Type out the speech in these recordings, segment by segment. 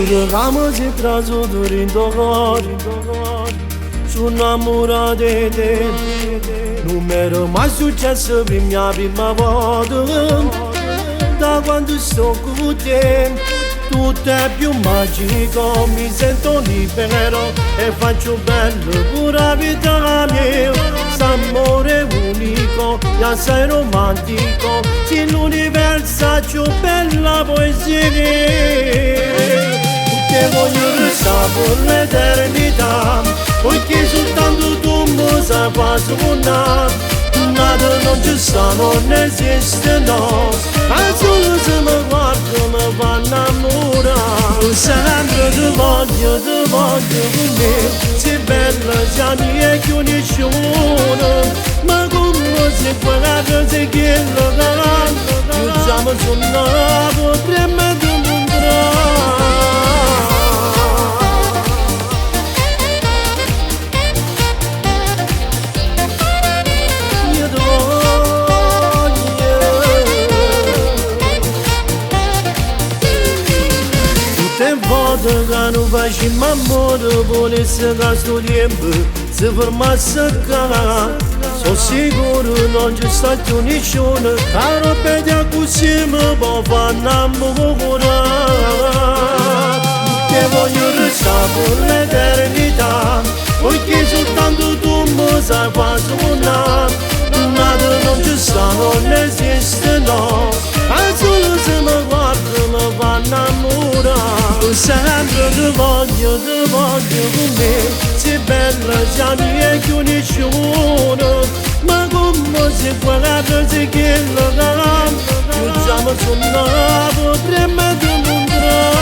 Giuravamo se traso dorindo gori, sono innamorata di te. Non mi era mai successo per mia prima volta. Da quando sto con te tutto è più magico, mi sento libero e faccio bello pure la vita mia. S'amore unico e assai romantico, se l'universo più bella poesia. Te voglio restare per l'eternità, poiché soltanto tu mi sai far suonare. Nada non ci sta, non esiste no, ma solo se mi guardo mi fa innamorare. Sempre ti voglio con me, sei bella già mia che nessuno, ma come se quella cosa che lo dà, facciamo suonare, potremmo dimostrare. Te voglio che non facciamo amore, volesse che sto tempo si fermasse qua. Sono sicuro non c'è stato nessuno che ripete così mi può far innamorare. Te voglio restare per l'eternità, poiché soltanto tu mi sai far suonare. Nada non ci sta, non esiste no, ma solo se mi guardo mi fa innamorare. Sempre ti voglio con me, sei bella già mia che nessuno, ma come se quella cosa che lo dà, facciamo suonare, potremmo dimostrare.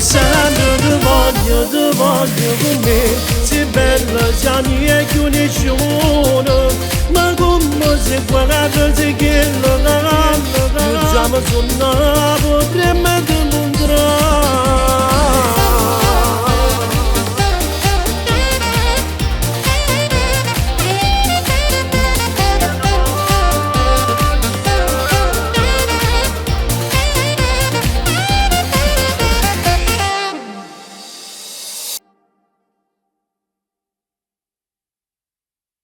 Sempre ti voglio con me, sei bella già mia che nessuno, ma come se quella cosa che lo dà, facciamo suonare, potremmo dimostrare.